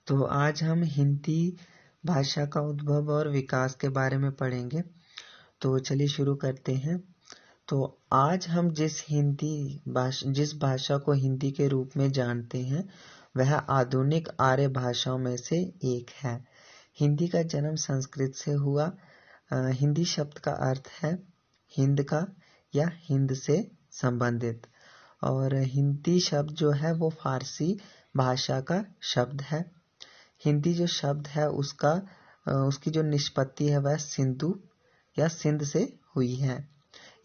तो आज हम हिंदी भाषा का उद्भव और विकास के बारे में पढ़ेंगे। तो चलिए शुरू करते हैं। तो आज हम जिस भाषा को हिंदी के रूप में जानते हैं वह आधुनिक आर्य भाषाओं में से एक है। हिंदी का जन्म संस्कृत से हुआ। हिंदी शब्द का अर्थ है हिंद का या हिंद से संबंधित, और हिंदी शब्द जो है वो फारसी भाषा का शब्द है। हिंदी जो शब्द है उसकी जो निष्पत्ति है वह सिंधु या सिंध से हुई है।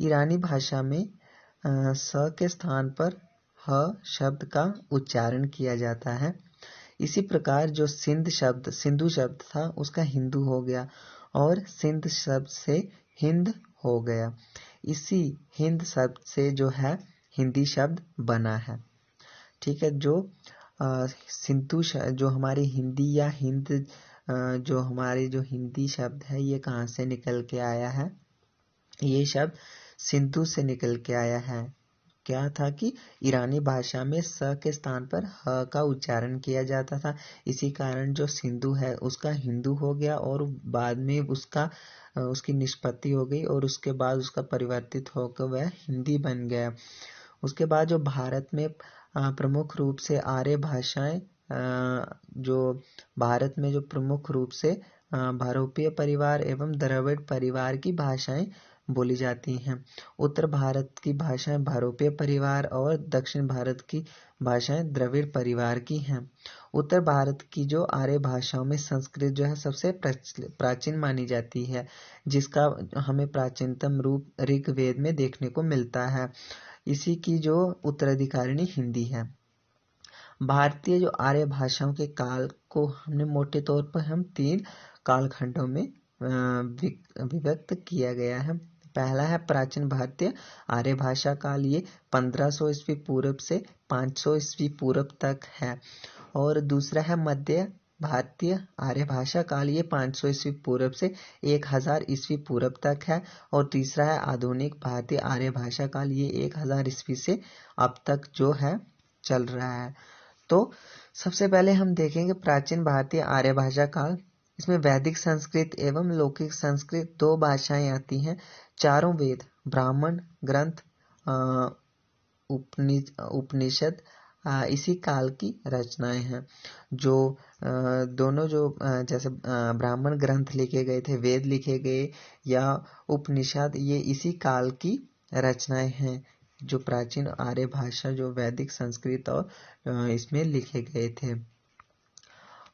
ईरानी भाषा में स के स्थान पर ह शब्द का उच्चारण किया जाता है। इसी प्रकार जो सिंधु शब्द था उसका हिंदू हो गया और सिंध शब्द से हिंद हो गया। इसी हिंद शब्द से जो है हिंदी शब्द बना है। ठीक है। सिंधु जो हमारी हिंदी या हिंद जो हमारी जो हिंदी शब्द है ये कहाँ से निकल के आया है? ये शब्द सिंधु से निकल के आया है। क्या था कि ईरानी भाषा में स के स्थान पर ह का उच्चारण किया जाता था। इसी कारण जो सिंधु है उसका हिंदू हो गया और बाद में उसकी निष्पत्ति हो गई और उसके बाद उसका परिवर्तित होकर वह हिंदी बन गया। उसके बाद जो भारत में प्रमुख रूप से आर्य भाषाएं जो भारत में जो प्रमुख रूप से भारोपीय परिवार एवं द्रविड़ परिवार की भाषाएं बोली जाती हैं। उत्तर भारत की भाषाएं भारोपीय परिवार और दक्षिण भारत की भाषाएं द्रविड़ परिवार की हैं। उत्तर भारत की जो आर्य भाषाओं में संस्कृत जो है सबसे प्राचीन मानी जाती है, जिसका हमें प्राचीनतम रूप ऋग्वेद में देखने को मिलता है। इसी की जो उत्तराधिकारिणी हिंदी है। भारतीय जो आर्य भाषाओं के काल को हमने मोटे तौर पर हम 3 कालखंडों में विभक्त किया गया है। पहला है प्राचीन भारतीय आर्य भाषा काल, ये 1500 ईस्वी पूर्व से 500 ईस्वी पूर्व तक है। और दूसरा है मध्य भारतीय आर्य भाषा काल, ये 500 ईस्वी पूर्व से 1000 ईस्वी पूर्व तक है। और तीसरा है आधुनिक भारतीय आर्य भाषा काल, ये 1000 ईस्वी से अब तक जो है चल रहा है। तो सबसे पहले हम देखेंगे प्राचीन भारतीय आर्य भाषा काल। इसमें वैदिक संस्कृत एवं लौकिक संस्कृत 2 भाषाएं आती हैं। चारों वेद, ब्राह्मण ग्रंथ, उपनिषद इसी काल की रचनाएं हैं। जो दोनों जो जैसे ब्राह्मण ग्रंथ लिखे गए थे, वेद लिखे गए या उपनिषद, ये इसी काल की रचनाएं हैं जो प्राचीन आर्य भाषा जो वैदिक संस्कृत और इसमें लिखे गए थे।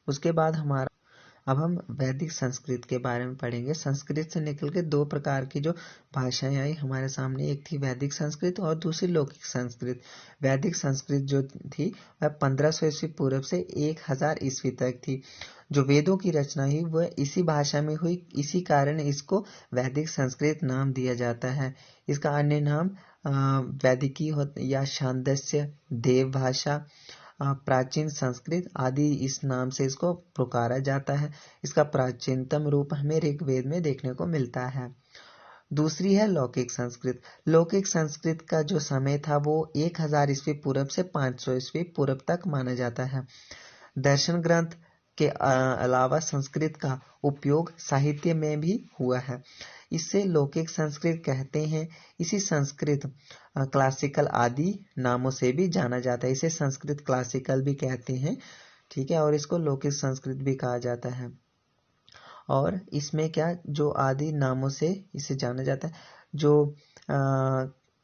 उसके बाद अब हम वैदिक संस्कृत के बारे में पढ़ेंगे। संस्कृत से निकल के 2 प्रकार की जो भाषाएं आई हमारे सामने, एक थी वैदिक संस्कृत और दूसरी लौकिक संस्कृत। वैदिक संस्कृत जो थी वह 1500 ईस्वी पूर्व से 1000 ईस्वी तक थी। जो वेदों की रचना हुई वह इसी भाषा में हुई, इसी कारण इसको वैदिक संस्कृत नाम दिया जाता है। इसका अन्य नाम वैदिकी या छांदस्य, देव भाषा, प्राचीन संस्कृत आदि इस नाम से इसको पुकारा जाता है। इसका प्राचीनतम रूप हमें ऋग्वेद में देखने को मिलता है। दूसरी है लौकिक संस्कृत। लौकिक संस्कृत का जो समय था वो 1000 ईस्वी पूर्व से 500 ईस्वी पूर्व तक माना जाता है। दर्शन ग्रंथ के अलावा संस्कृत का उपयोग साहित्य में भी हुआ है। इससे लौकिक संस्कृत कहते हैं। इसी संस्कृत क्लासिकल आदि नामों से भी जाना जाता है। इसे संस्कृत क्लासिकल भी कहते हैं, ठीक है, और इसको लौकिक संस्कृत भी कहा जाता है। और इसमें क्या जो आदि नामों से इसे जाना जाता है, जो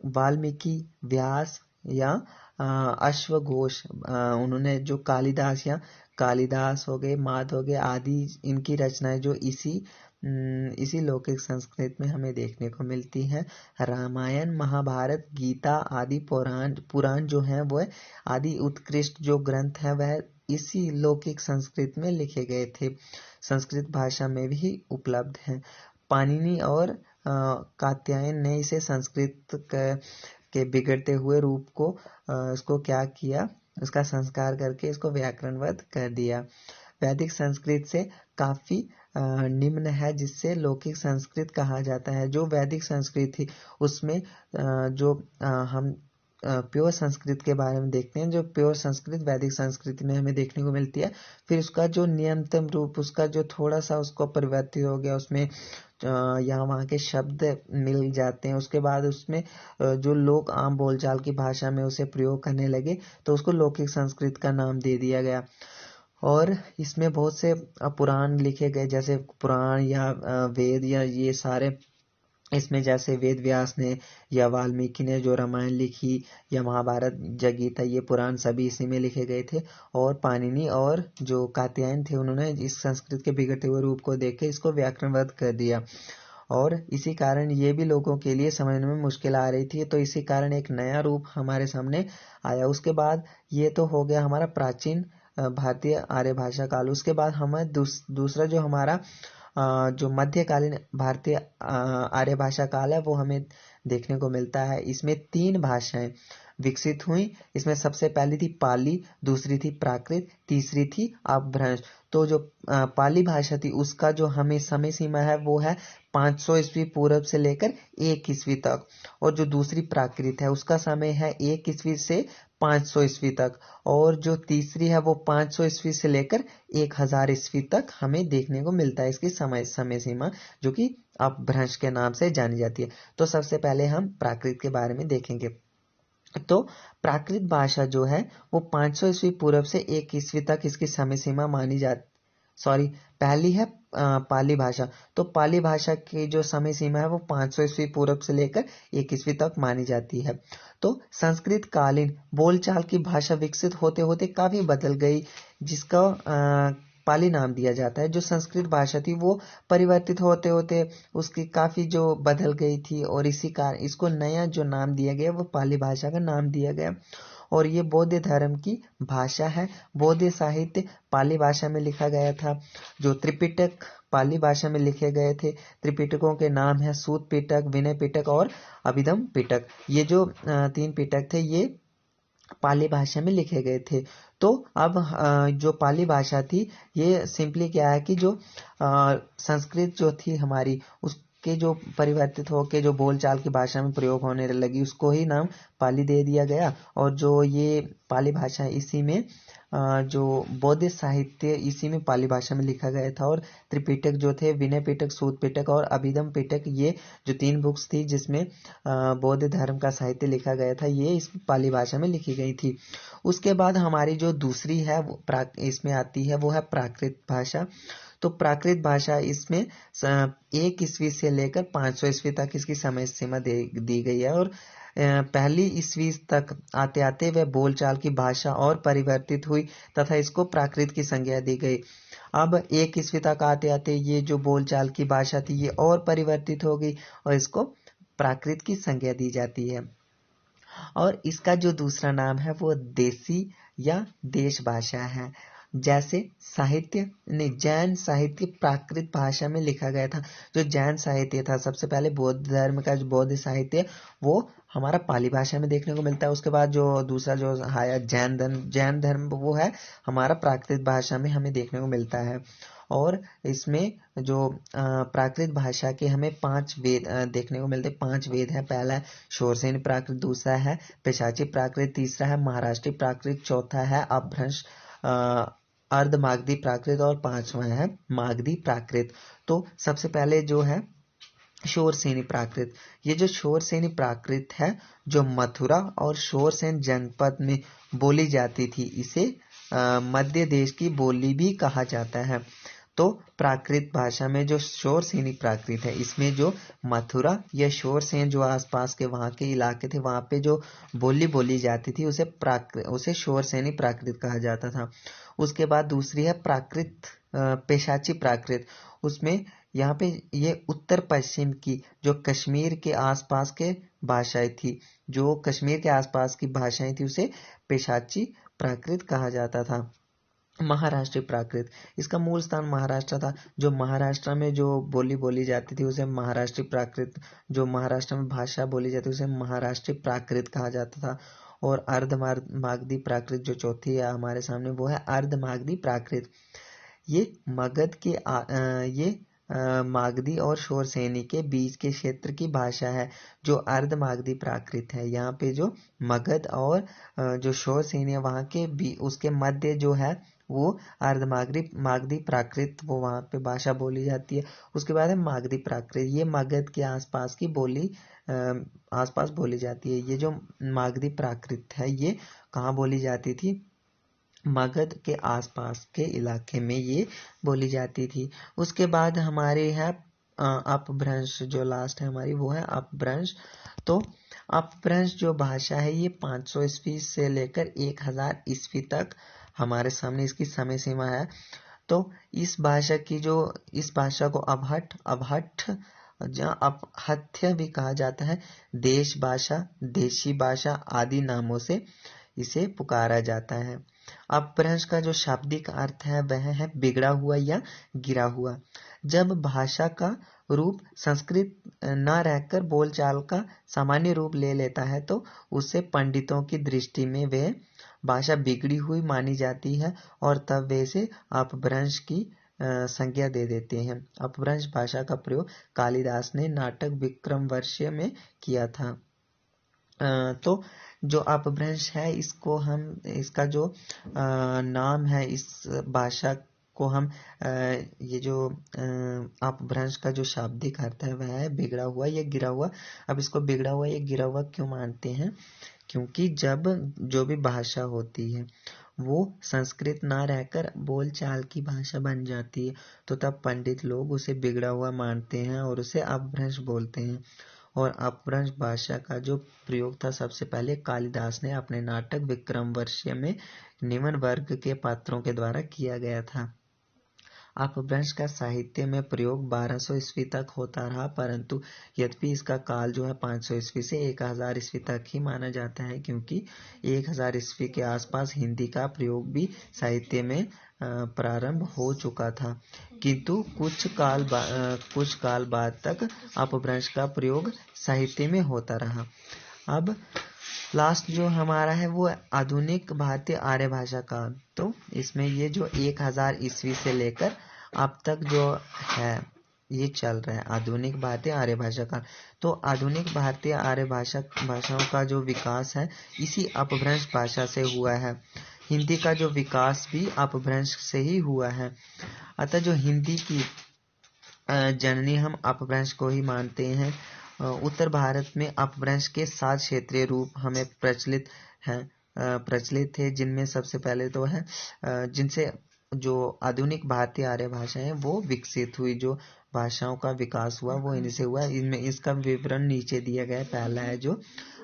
वाल्मीकि, व्यास या अश्वघोष, उन्होंने जो कालिदास हो गए, माद हो गए आदि, इनकी रचनाएं जो इसी लौकिक संस्कृत में हमें देखने को मिलती है। रामायण, महाभारत, गीता आदि पुराण जो हैं वो आदि उत्कृष्ट जो ग्रंथ हैं वह इसी लौकिक संस्कृत में लिखे गए थे। संस्कृत भाषा में भी उपलब्ध हैं। पाणिनि और कात्यायन ने इसे संस्कृत के बिगड़ते हुए रूप को इसको क्या किया, उसका संस्कार करके इसको व्याकरणबद्ध कर दिया। वैदिक संस्कृत से काफी निम्न है, जिससे लौकिक संस्कृत कहा जाता है। जो वैदिक संस्कृत थी उसमें जो हम प्योर संस्कृत के बारे में देखते हैं। जो प्योर संस्कृत वैदिक संस्कृति में हमें देखने को मिलती है। फिर उसका जो नियंत्रण रूप, उसका जो थोड़ा सा उसको परिवर्तित हो गया, उसमें यहाँ वहाँ के शब्द मिल जाते हैं। उसके बाद उसमें जो लोग आम बोलचाल की भाषा में उसे प्रयोग करने लगे, तो उसको लौकिक संस्कृत का नाम दे दिया गया। और इसमें बहुत से पुराण लिखे गए, जैसे पुराण या वेद या ये सारे, इसमें जैसे वेद व्यास ने या वाल्मीकि ने जो रामायण लिखी या महाभारत या गीता, ये पुराण सभी इसी में लिखे गए थे। और पाणिनि और जो कात्यायन थे, उन्होंने इस संस्कृत के बिगड़ते हुए रूप को देख के इसको व्याकरणबद्ध कर दिया। और इसी कारण ये भी लोगों के लिए समझने में मुश्किल आ रही थी, तो इसी कारण एक नया रूप हमारे सामने आया। उसके बाद ये तो हो गया हमारा प्राचीन भारतीय आर्य भाषा काल। उसके बाद हमें दूसरा जो हमारा जो मध्यकालीन भारतीय आर्य भाषा काल है, वो हमें देखने को मिलता है। इसमें 3 भाषाएं विकसित हुई। इसमें सबसे पहली थी पाली, दूसरी थी प्राकृत, तीसरी थी अपभ्रंश। तो जो पाली भाषा थी, उसका जो हमें समय सीमा है वो है 500 ईस्वी पूर्व से लेकर 1 ईस्वी तक। और जो दूसरी प्राकृत है, उसका समय है 1 ईस्वी से 500 ईस्वी तक। और जो तीसरी है वो 500 ईस्वी से लेकर 1000 ईस्वी तक हमें देखने को मिलता है इसकी समय सीमा, जो कि अपभ्रंश के नाम से जानी जाती है। तो सबसे पहले हम प्राकृत के बारे में देखेंगे। तो प्राकृत भाषा जो है वो 500 ईस्वी पूर्व से 1 ईस्वी तक इसकी समय सीमा मानी जाती, सॉरी, पहली है पाली भाषा। तो पाली भाषा की जो समय सीमा है वो 500 ईस्वी पूर्व से लेकर 1 ईस्वी तक मानी जाती है। तो संस्कृत कालीन बोलचाल की भाषा विकसित होते होते काफी बदल गई, जिसका पाली नाम दिया जाता है। जो संस्कृत भाषा थी वो परिवर्तित होते होते उसकी काफी जो बदल गई थी, और इसी कारण इसको नया जो नाम दिया गया वो पाली भाषा का नाम दिया गया। और ये बौद्ध धर्म की भाषा है। बौद्ध साहित्य पाली भाषा में लिखा गया था। जो त्रिपिटक पाली भाषा में लिखे गए थे। त्रिपिटकों के नाम है सूत पिटक, विनय पिटक और अभिधम पिटक। ये जो 3 पिटक थे, ये पाली भाषा में लिखे गए थे। तो अब जो पाली भाषा थी, ये सिंपली क्या है कि जो संस्कृत जो थी हमारी, उसके जो परिवर्तित होके जो बोलचाल की भाषा में प्रयोग होने लगी, उसको ही नाम पाली दे दिया गया। और जो ये पाली भाषा है, इसी में जो बौद्ध साहित्य इसी में पाली भाषा में लिखा गया था। और त्रिपिटक जो थे, विनय पिटक, सूत पिटक और अभिधम पिटक, ये जो 3 बुक्स थी जिसमें बौद्ध धर्म का साहित्य लिखा गया था, ये इस पाली भाषा में लिखी गई थी। उसके बाद हमारी जो दूसरी है वो इसमें आती है, वो है प्राकृत भाषा। तो प्राकृत भाषा इसमें 1 ईस्वी से लेकर 500 ईस्वी तक इसकी समय सीमा दी गई है। और पहली ईस्वी तक आते आते वह बोलचाल की भाषा और परिवर्तित हुई तथा इसको प्राकृत की संज्ञा दी गई। अब 1 ईस्वी तक आते आते ये जो बोलचाल की भाषा थी, ये और परिवर्तित हो गई और इसको प्राकृत की संज्ञा दी जाती है। और इसका जो दूसरा नाम है वो देसी या देश भाषा है। जैसे साहित्य ने जैन साहित्य प्राकृत भाषा में लिखा गया था। जो जैन साहित्य था, सबसे पहले बौद्ध धर्म का जो बौद्ध साहित्य, वो हमारा पाली भाषा में देखने को मिलता है। उसके बाद जो दूसरा जो आया जैन धर्म, वो है हमारा प्राकृत भाषा में हमें देखने को मिलता है। और इसमें जो प्राकृत भाषा के हमें 5 वेद देखने को मिलते हैं। 5 वेद है। पहला है शोरसेन प्राकृत, दूसरा है पैशाची प्राकृत, तीसरा है महाराष्ट्री प्राकृत, चौथा है अपभ्रंश अर्ध मागधी प्राकृत और 5वां है मागधी प्राकृत। तो सबसे पहले जो है शोरसेनी प्राकृत। ये जो शोरसेनी प्राकृत है, जो मथुरा और शोरसेन जनपद में बोली जाती थी, इसे मध्य देश की बोली भी कहा जाता है। तो प्राकृत भाषा में जो शोरसेनी प्राकृत है, इसमें जो मथुरा या शोरसेन जो आसपास के वहां के इलाके थे, वहां पे जो बोली बोली जाती थी, उसे शोरसेनी प्राकृत कहा जाता था। उसके बाद दूसरी है प्राकृत पेशाची प्राकृत। उसमें यहाँ पे ये उत्तर पश्चिम की जो कश्मीर के आसपास के भाषाएं थी, जो कश्मीर के आसपास की भाषाएं थी, उसे पेशाची प्राकृत कहा जाता था। महाराष्ट्रीय प्राकृत, इसका मूल स्थान महाराष्ट्र था। जो महाराष्ट्र में जो बोली बोली जाती थी उसे महाराष्ट्रीय प्राकृत, जो महाराष्ट्र में भाषा बोली जाती थी उसे महाराष्ट्रीय प्राकृत कहा जाता था। और अर्ध मागधी प्राकृत जो चौथी है हमारे सामने, वो है अर्ध मागधी प्राकृत। ये मगध के ये मागधी और शोरसेनी के बीच के क्षेत्र की भाषा है जो अर्ध मागधी प्राकृत है। यहाँ पे जो मगध और जो शोरसेनी है वहाँ के उसके मध्य जो है वो अर्ध मागधी प्राकृत वो वहाँ पे भाषा बोली जाती है। उसके बाद है मागधी प्राकृत, ये मगध के आसपास की आसपास बोली जाती है। ये जो मागधी प्राकृत है ये कहाँ बोली जाती थी? मगध के आसपास के इलाके में ये बोली जाती थी। उसके बाद हमारे है अपभ्रंश, जो लास्ट है हमारी वो है अपभ्रंश। तो अपभ्रंश जो भाषा है ये 500 ईस्वी से लेकर 1000 ईस्वी तक हमारे सामने इसकी समय सीमा है। तो इस भाषा को अबहट्ठ जहाँ अपहथ्य भी कहा जाता है, देश भाषा, देशी भाषा आदि नामों से इसे पुकारा जाता है। अपभ्रंश का जो शाब्दिक अर्थ है वह है बिगड़ा हुआ या गिरा हुआ। जब भाषा का रूप संस्कृत न रहकर बोलचाल का सामान्य रूप ले लेता है तो उससे पंडितों की दृष्टि में वह भाषा बिगड़ी हुई मानी जाती है और तब वे इसे अपभ्रंश की संज्ञा दे देते हैं। अपभ्रंश भाषा का प्रयोग कालिदास ने नाटक विक्रमोर्वशीय में किया था। तो जो अपभ्रंश है इसको हम इसका जो नाम है इस भाषा को हम ये जो अपभ्रंश का जो शाब्दिक अर्थ है वह है बिगड़ा हुआ या गिरा हुआ। अब इसको बिगड़ा हुआ या गिरा हुआ क्यों मानते हैं? क्योंकि जब जो भी भाषा होती है वो संस्कृत ना रहकर बोलचाल की भाषा बन जाती है तो तब पंडित लोग उसे बिगड़ा हुआ मानते हैं और उसे अपभ्रंश बोलते हैं। और अपभ्रंश भाषा का जो प्रयोग था सबसे पहले कालिदास ने अपने नाटक विक्रमोर्वशीय में निम्न वर्ग के पात्रों के द्वारा किया गया था। अपभ्रंश का साहित्य में प्रयोग 1200 ईस्वी तक होता रहा, परंतु यद्यपि इसका काल जो है 500 ईस्वी से 1000 ईस्वी तक ही माना जाता है, क्योंकि 1000 ईस्वी के आसपास हिंदी का प्रयोग भी साहित्य में प्रारंभ हो चुका था। किंतु कुछ काल बाद तक अपभ्रंश का प्रयोग साहित्य में होता रहा। अब लास्ट जो हमारा है वो आधुनिक भारतीय आर्य भाषा का। तो इसमें ये जो 1000 ईस्वी से लेकर अब तक जो है ये चल रहा है आधुनिक भारतीय आर्य भाषा का। तो आधुनिक भारतीय आर्य भाषाओं का जो विकास है इसी अपभ्रंश भाषा से हुआ है। हिंदी का जो विकास भी अपभ्रंश से ही हुआ है। अतः जो हिंदी की जननी हम अपभ्रंश को ही मानते हैं। उत्तर भारत में अपभ्रंश के 7 क्षेत्रीय रूप हमें प्रचलित थे, जिनमें सबसे पहले तो है जिनसे जो आधुनिक भारतीय आर्य भाषाएं हैं वो विकसित हुई। जो भाषाओं का विकास हुआ वो इनसे हुआ। इनमें इसका विवरण नीचे दिया गया है। पहला है जो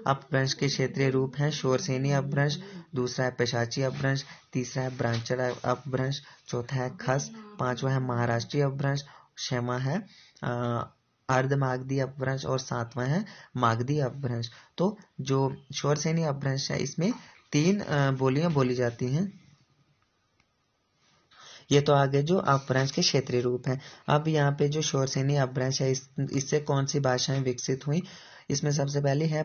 अपभ्रंश के क्षेत्रीय रूप हैं शोरसेनी अपभ्रंश, दूसरा है पेशाची अपभ्रंश, तीसरा है ब्रांचर अपभ्रंश, चौथा है खस, पांचवा है महाराष्ट्रीय अपभ्रंश, छठवां है अर्ध मागधी अपभ्रंश और सातवां है मागधी अपभ्रंश। तो जो शोरसेनी अपभ्रंश है इसमें 3 बोलियां बोली जाती हैं। ये तो आगे जो अपभ्रंश के क्षेत्रीय रूप हैं। अब यहाँ पे जो शोरसेनी अपभ्रंश है इससे कौन सी भाषाएं विकसित हुई? इसमें सबसे पहले है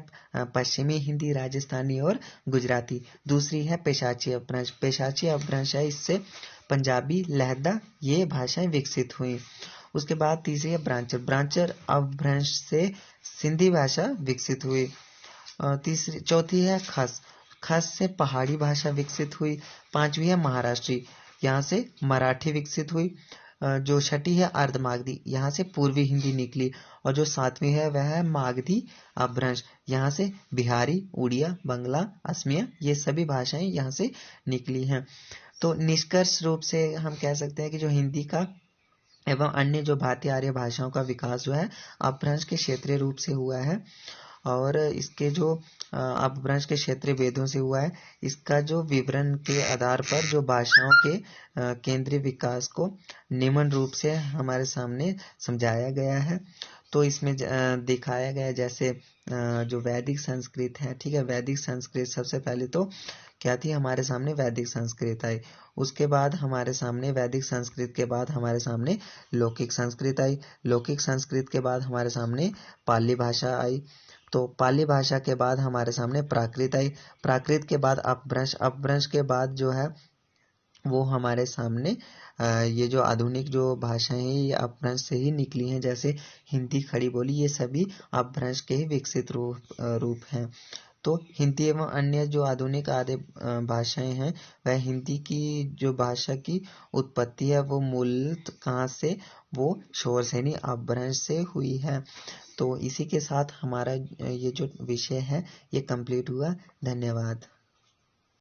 पश्चिमी हिंदी, राजस्थानी और गुजराती। दूसरी है पेशाची अपभ्रंश। पेशाची अपभ्रंश है इससे पंजाबी, लहदा ये भाषाएं विकसित हुई। उसके बाद तीसरी है ब्रांचर। ब्रांचर अपभ्रंश से सिंधी भाषा विकसित हुई। चौथी है खस। खस से पहाड़ी भाषा विकसित हुई। पांचवी है महाराष्ट्री, यहाँ से मराठी विकसित हुई। जो छठी है अर्धमागधी, यहाँ से पूर्वी हिंदी निकली। और जो सातवीं है वह है मागधी अपभ्रंश, यहाँ से बिहारी, उड़िया, बंगला, असमिया ये सभी भाषाएं यहाँ से निकली हैं। तो निष्कर्ष रूप से हम कह सकते हैं कि जो हिंदी का एवं अन्य जो भारतीय आर्य भाषाओं का विकास जो है अपभ्रंश के क्षेत्रीय रूप से हुआ है। और इसके जो अपभ्रंश के क्षेत्रीय वेदों से हुआ है। इसका जो विवरण के आधार पर जो भाषाओं के केंद्रीय विकास को निम्न रूप से हमारे सामने समझाया गया है। तो इसमें दिखाया गया जैसे जो वैदिक संस्कृत है, ठीक है, वैदिक संस्कृत सबसे पहले तो क्या थी हमारे सामने? वैदिक संस्कृत आई। उसके बाद हमारे सामने वैदिक संस्कृत के बाद हमारे सामने लौकिक संस्कृत आई। लौकिक संस्कृत के बाद हमारे सामने पाली भाषा आई। तो पाली भाषा के बाद हमारे सामने प्राकृत आई। प्राकृत के बाद अपभ्रंश। अपभ्रंश के बाद जो है वो हमारे सामने ये जो आधुनिक जो भाषाएं हैं ये अपभ्रंश से ही निकली हैं। जैसे हिंदी, खड़ी बोली, ये सभी अपभ्रंश के ही विकसित रूप हैं। तो हिंदी एवं अन्य जो आधुनिक आदि भाषाएं हैं, वह हिंदी की जो भाषा की उत्पत्ति है वो मूलतः कहाँ से, वो शोर से नहीं अपभ्रंश से हुई है। तो इसी के साथ हमारा ये जो विषय है ये कंप्लीट हुआ। धन्यवाद।